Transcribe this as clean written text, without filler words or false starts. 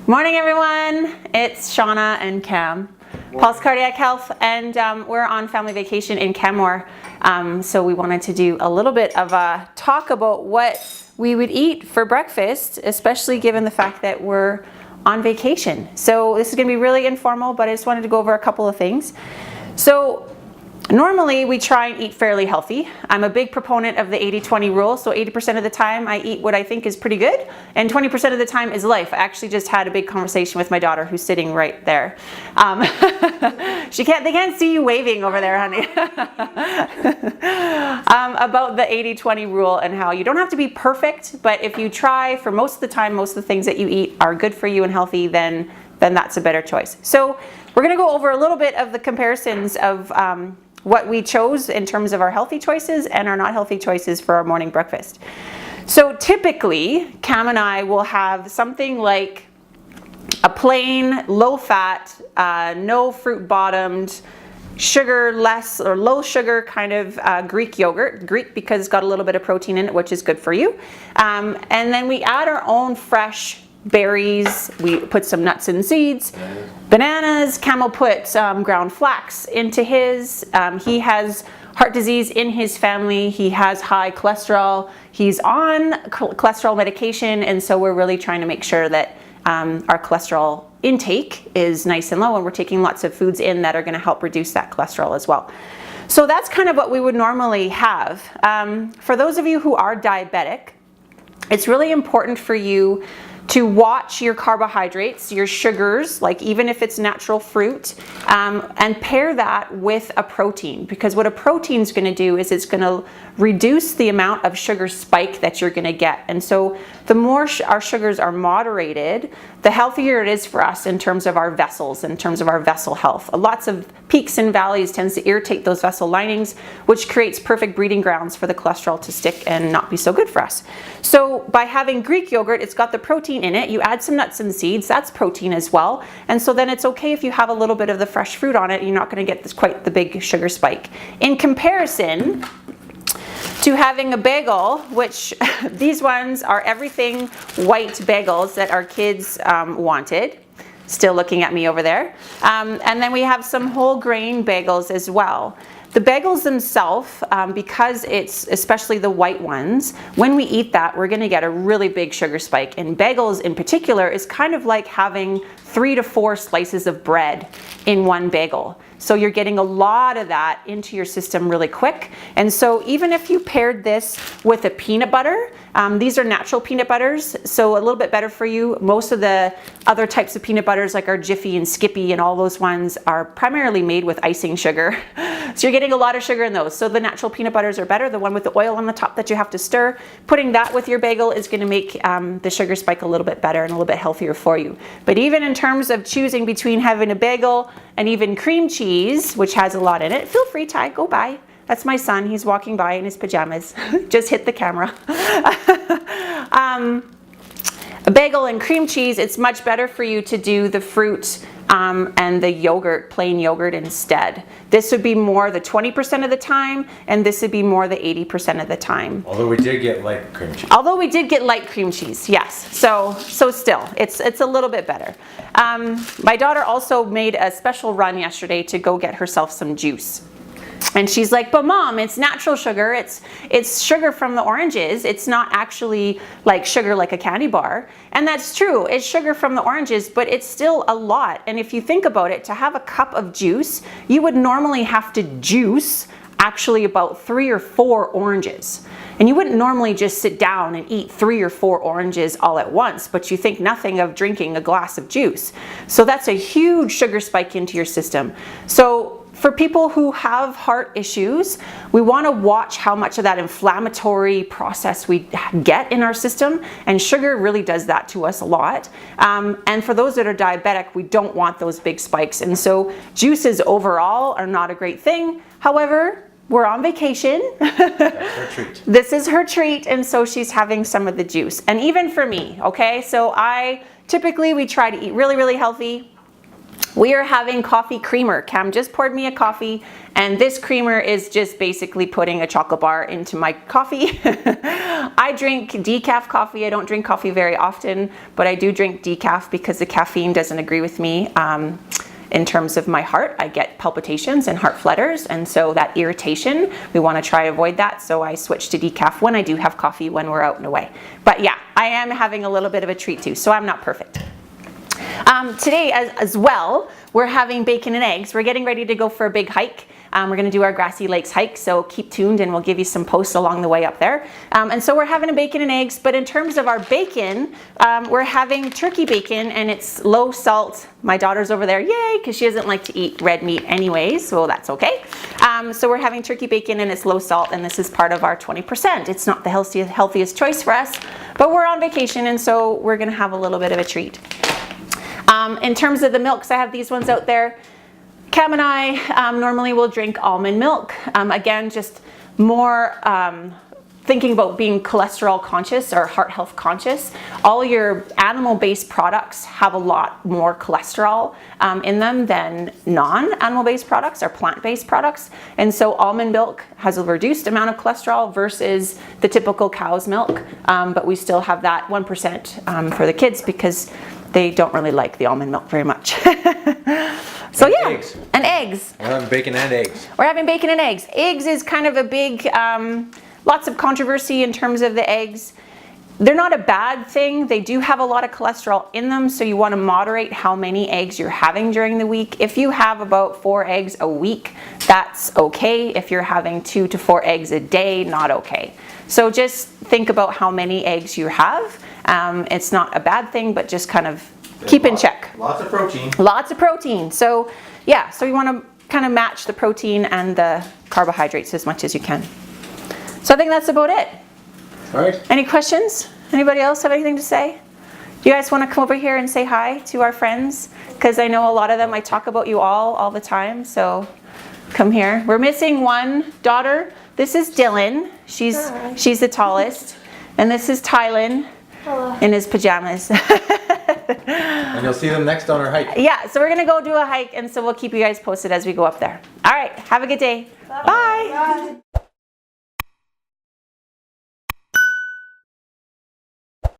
Morning, everyone. It's Shauna and Cam, Pulse Cardiac Health, and we're on family vacation in Canmore. So we wanted to do a little bit of a talk about what we would eat for breakfast, especially given the fact that we're on vacation. So this is going to be really informal, but I just wanted to go over a couple of things. So normally we try and eat fairly healthy. I'm a big proponent of the 80-20 rule. So 80% of the time I eat what I think is pretty good, and 20% of the time is life. I actually just had a big conversation with my daughter, who's sitting right there. They can't see you waving over there, honey. About the 80-20 rule and how you don't have to be perfect, but if you try for most of the time, most of the things that you eat are good for you and healthy, then that's a better choice. So we're going to go over a little bit of the comparisons of what we chose in terms of our healthy choices and our not healthy choices for our morning breakfast. So typically, Cam and I will have something like a plain, low-fat, no fruit-bottomed, sugar less or low sugar kind of Greek yogurt. Greek because it's got a little bit of protein in it, which is good for you. And then we add our own fresh berries. We put some nuts and seeds, bananas. Cam will put ground flax into his. He has heart disease in his family. He has high cholesterol. He's on cholesterol medication, and so we're really trying to make sure that our cholesterol intake is nice and low, and we're taking lots of foods in that are going to help reduce that cholesterol as well. So that's kind of what we would normally have. For those of you who are diabetic, it's really important for you to watch your carbohydrates, your sugars, like even if it's natural fruit, and pair that with a protein, because what a protein is going to do is it's going to reduce the amount of sugar spike that you're going to get. And so the more our sugars are moderated, the healthier it is for us in terms of our vessels, in terms of our vessel health. Lots of peaks and valleys tends to irritate those vessel linings, which creates perfect breeding grounds for the cholesterol to stick and not be so good for us. So by having Greek yogurt, it's got the protein in it. You add some nuts and seeds, that's protein as well. And so then it's okay if you have a little bit of the fresh fruit on it. You're not going to get quite the big sugar spike. In comparison to having a bagel, which these ones are everything white bagels that our kids wanted. Still looking at me over there. And then we have some whole grain bagels as well. The bagels themselves, because it's especially the white ones, when we eat that, we're going to get a really big sugar spike. And bagels in particular is kind of like having 3 to 4 slices of bread in one bagel. So you're getting a lot of that into your system really quick. And so even if you paired this with a peanut butter, these are natural peanut butters, so a little bit better for you. Most of the other types of peanut butters like our Jiffy and Skippy and all those ones are primarily made with icing sugar. So you're getting a lot of sugar in those. So the natural peanut butters are better, the one with the oil on the top that you have to stir. Putting that with your bagel is going to make the sugar spike a little bit better and a little bit healthier for you. But even in terms of choosing between having a bagel and even cream cheese, which has a lot in it, feel free, Ty, go by. That's my son. He's walking by in his pajamas. Just hit the camera. A bagel and cream cheese, it's much better for you to do the fruit and the yogurt, plain yogurt instead. This would be more the 20% of the time, and this would be more the 80% of the time. Although we did get light cream cheese. Although we did get light cream cheese, yes. So still, it's a little bit better. My daughter also made a special run yesterday to go get herself some juice. And she's like, but Mom, it's natural sugar. It's sugar from the oranges. It's not actually like sugar like a candy bar. And that's true. It's sugar from the oranges, but it's still a lot. And if you think about it, to have a cup of juice, you would normally have to juice actually about 3 or 4 oranges. And you wouldn't normally just sit down and eat 3 or 4 oranges all at once, but you think nothing of drinking a glass of juice. So that's a huge sugar spike into your system. So for people who have heart issues, we want to watch how much of that inflammatory process we get in our system, and sugar really does that to us a lot. And for those that are diabetic, we don't want those big spikes. And so juices overall are not a great thing. However, we're on vacation. That's her treat. This is her treat, and so she's having some of the juice. And even for me, okay? So typically we try to eat really, really healthy. We are having coffee creamer. Cam just poured me a coffee, and this creamer is just basically putting a chocolate bar into my coffee. I drink decaf coffee. I don't drink coffee very often, but I do drink decaf because the caffeine doesn't agree with me. In terms of my heart, I get palpitations and heart flutters, and so that irritation, we want to try to avoid that. So I switch to decaf when I do have coffee when we're out and away. But yeah, I am having a little bit of a treat too, so I'm not perfect. Today as well, we're having bacon and eggs. We're getting ready to go for a big hike. We're going to do our Grassy Lakes hike, so keep tuned and we'll give you some posts along the way up there. And so we're having a bacon and eggs, but in terms of our bacon, we're having turkey bacon, and it's low salt. My daughter's over there, yay, because she doesn't like to eat red meat anyways, so that's okay. So we're having turkey bacon and it's low salt, and this is part of our 20%. It's not the healthiest choice for us, but we're on vacation, and so we're going to have a little bit of a treat. In terms of the milks, I have these ones out there. Cam and I normally will drink almond milk. Again, just more thinking about being cholesterol conscious or heart health conscious. All your animal-based products have a lot more cholesterol in them than non-animal-based products or plant-based products. And so almond milk has a reduced amount of cholesterol versus the typical cow's milk. But we still have that 1% for the kids because they don't really like the almond milk very much. So And yeah, eggs. and eggs. We're having bacon and eggs. We're having bacon and eggs. Eggs is kind of a big, lots of controversy in terms of the eggs. They're not a bad thing. They do have a lot of cholesterol in them, so you want to moderate how many eggs you're having during the week. If you have about 4 eggs a week, that's okay. If you're having 2 to 4 eggs a day, not okay. So just think about how many eggs you have. It's not a bad thing, but just kind of keep in check. Lots of protein. Lots of protein. So yeah, so you want to kind of match the protein and the carbohydrates as much as you can. So I think that's about it. All right. Any questions? Anybody else have anything to say? You guys want to come over here and say hi to our friends? Because I know a lot of them, I talk about you all the time, so come here. We're missing one daughter. This is Dylan. She's the tallest. And this is Tylen in his pajamas. And you'll see them next on our hike. Yeah, so we're going to go do a hike, and so we'll keep you guys posted as we go up there. All right, have a good day. Bye.